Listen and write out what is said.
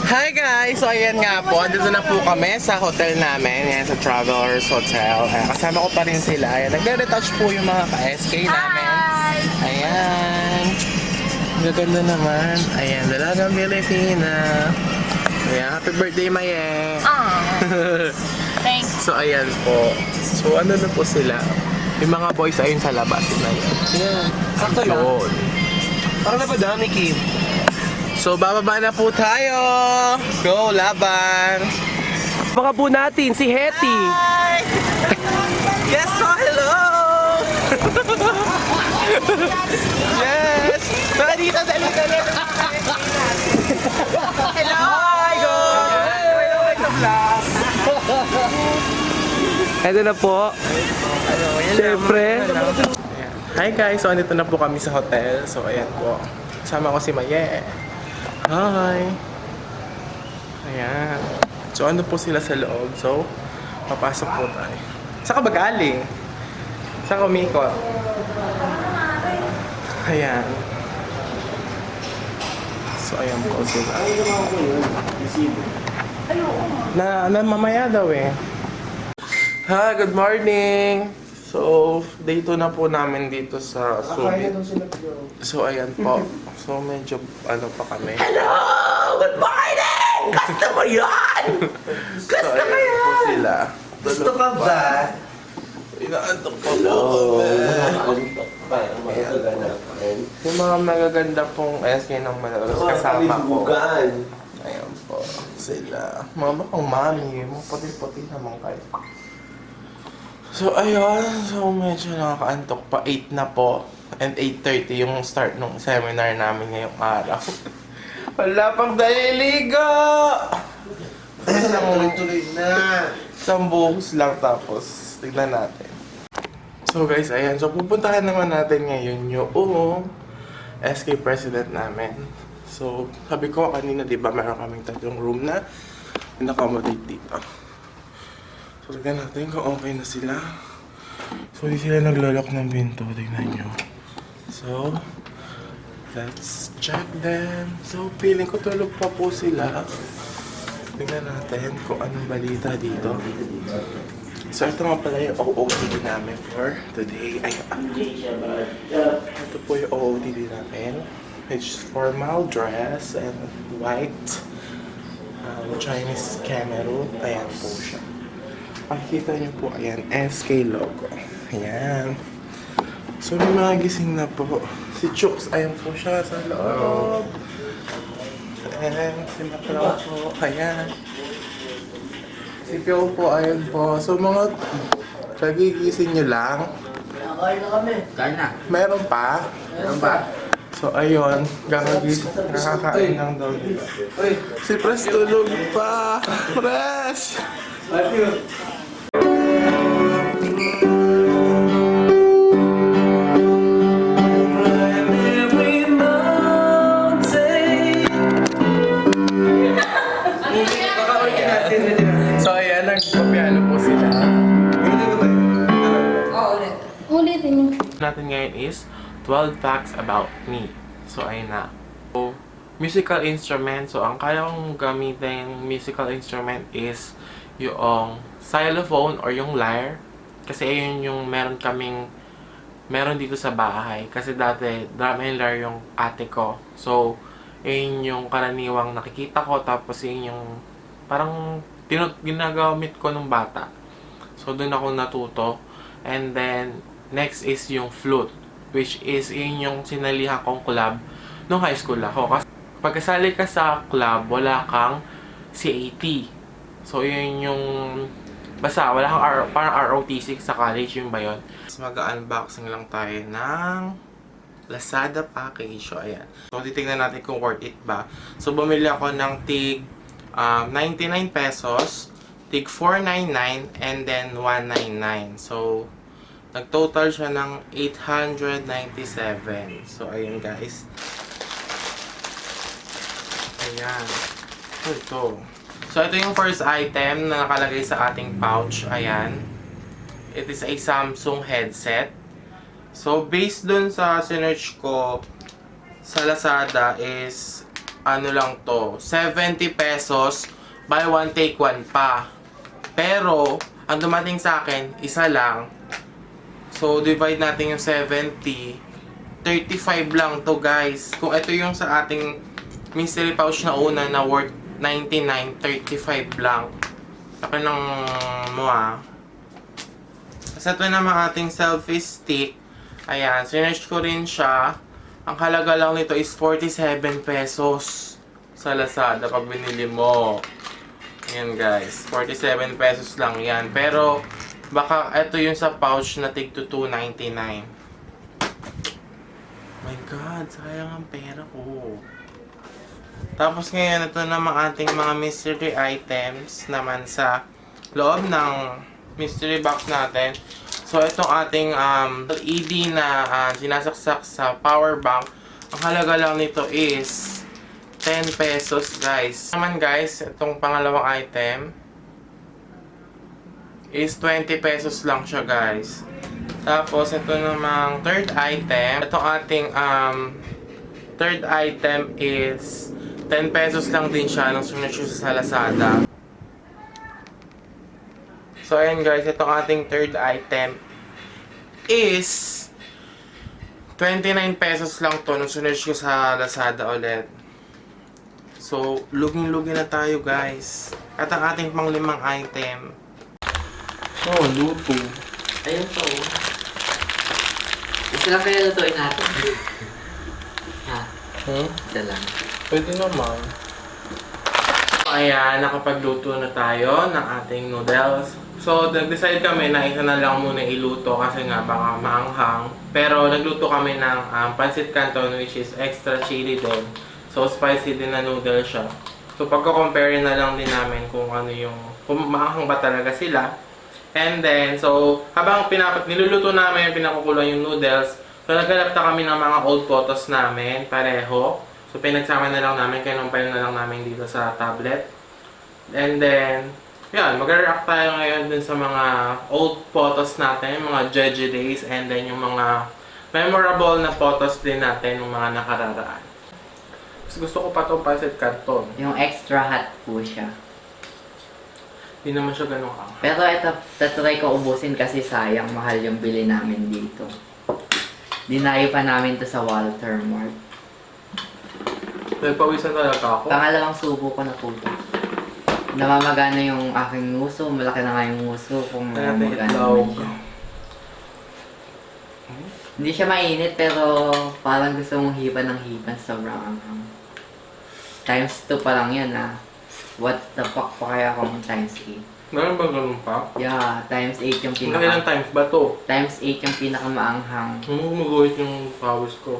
Hi guys! So ayan nga po, dito na po kami sa hotel namin, yan sa Travelers Hotel. Ayan, kasama ko pa rin sila. Ayan, nagre-retouch po yung mga ka-SK namin. Ayan. Gaganda naman. Ayan, dalagang Pilipina. Ayan, happy birthday, Maye! Thanks. So ayan po. So ano na po sila? Yung mga boys ayun sa labas. Ayan. Sakto lang. Yun. Parang na ba dami, Kim? So bababa na po tayo. Go, laban! Baka po natin si Hetty. Yes, oh, hello! Yes! Dalita, dalita, dalita. Hello! Hi, go! Ito na po. Siyempre. Hi guys, so andito na po kami sa hotel. So ayan po. Kasama ko si Maye. Hi! Ayan. So ano po sila sa loob. So, papasok po tayo. Saan ka ba galing? Saan ka umikot? Ayan. So ayan po sila. Na mamaya daw eh. Hi, good morning! So, dito na po namin dito sa Summit. So, ayan po. So, medyo ano pa kami. Hello! Good morning! Customer yan! Customer yan! So, ayan po sila. Gusto ka ba? Inaantok pa po kami. Yung mga magaganda pong SK ng Manalas kasama ko. Ayan po. Sila. Mga bakang mami. Mga puti-puti naman kayo. So, ayun. So, medyo nakakaantok pa. 8 na po. And 8:30 yung start ng seminar namin ngayong araw. Wala pang daliligo! Tuloy-tuloy na. Isang buhos lang tapos tignan natin. So guys, ayan. So pupuntahan naman natin ngayon yung SK President namin. So sabi ko kanina, di ba, meron kaming 3 room na in-accommodate dito. So tignan natin kung okay na sila. So hindi sila naglalak ng pinto. Tignan nyo. So let's check them. So feeling ko tulog pa po sila. Tignan natin kung anong balita dito. So ito nga pala yung OOTD namin for today. Ay, ito po yung OOTD namin. Which is formal dress and white Chinese camel. Ayan po siya. Pakikita niyo po, ayan, SK logo. Ayan. So may mga gising na po. Si Chooks, ayan po siya sa loob. Ayan, si Macron po. Ayan. Si Pio po, ayan po. So mga kagigising nyo lang. Nakain na kami. Kain na. Meron pa. Meron ba? So ayun, gagagising. Nakakain lang daw nila. Si Pres tulog pa. Pres! So ayan, nagpapiano po sila. Ulitin yung Natin ngayon is 12 facts about me. So ayun na. So, musical instrument. So ang kaya kong gamitin musical instrument is yung xylophone or yung lyre. Kasi ayun yung meron dito sa bahay. Kasi dati drum and lyre yung ate ko. So ayun yung karaniwang nakikita ko. Tapos yun yung parang ginagamit ko nung bata. So doon ako natuto. And then next is yung flute, which is yun yung sinalihan kong club nung high school ako. Kasi pagkasali ka sa club, wala kang CAT. So yun yung basta wala kang parang ROTC sa college, yun ba yun? Mag-unboxing lang tayo ng Lazada package. So ayan. So titingnan natin kung worth it ba. So bumili ako ng tig 99 pesos, tig 499, and then 199. So nag-total siya ng 897. So, ayun guys. Ayan. Ito. So, ito yung first item na nakalagay sa ating pouch. Ayan. It is a Samsung headset. So, based dun sa sinearch ko sa Lazada is ano lang to, 70 pesos, buy one take one pa. Pero, ang dumating sa akin, isa lang. So, divide natin yung 70. 35 lang to, guys. Kung ito yung sa ating mystery pouch na una na worth 99, 35 lang. Laki ng mua. Kasi ito naman ating selfie stick. Ayan, sinerge ko rin siya. Ang halaga lang nito is 47 pesos sa Lazada pag binili mo. Ayan guys, 47 pesos lang yan. Pero, baka ito yung sa pouch na tig to 2.99. My God, sayang ang pera ko. Tapos ngayon, ito naman ating mga mystery items naman sa loob ng mystery box natin. So, itong ating LED na sinasaksak sa power bank. Ang halaga lang nito is 10 pesos, guys. Naman guys, itong pangalawang item is 20 pesos lang siya, guys. Tapos, ito namang third item. Itong ating third item is 10 pesos lang din siya nung sunod siya sa Lazada. So, ayan guys, itong ating third item is 29 pesos lang to nung sunod ko sa Lazada ulit. So, luging-lugi na tayo guys. At ang ating panglimang item. Oh, luto. Ayun po. Isa lang kaya lutuin natin. Ha? Isa lang. Pwede naman. Ayan, nakapagluto na tayo ng ating noodles. So, nag-decide kami na isa na lang muna iluto kasi nga baka maanghang. Pero nagluto kami ng pancit canton which is extra chili din. So, spicy din na noodle siya. So, pagko-compare na lang din namin kung ano yung, kung maanghang ba talaga sila. And then, so, habang niluluto namin, pinakukulo yung noodles, so, naghanap na kami ng mga old photos namin, pareho. So, pinagsama na lang namin, kinumpile na lang namin dito sa tablet. And then, yan, mag-react tayo ngayon dun sa mga old photos natin, mga Jeje days, and then yung mga memorable na photos din natin ng mga nakararaan. Mas gusto ko pa itong pancit canton. Yung extra hot po siya. Hindi naman siya ganun ka. Pero ito, tatry ko ubusin kasi sayang mahal yung bili namin dito. Dinayo pa namin to sa Walter Mart. Nagpawisan talaga ako. Pangalawang subo ko na po ito. Namamagana yung aking nguso. Malaki na nga yung nguso kung namamagana naman siya. Hindi siya mainit pero parang gusto mong hipan ng hipan sa sobrang anghang. Times 2 pa lang yan ah. What the fuck pa kaya kung times 8? Meron ba ganun pa? Yeah, times 8 yung Ilang times ba to? Times 8 yung pinakamaanghang. Gumuguhit yung pawis ko.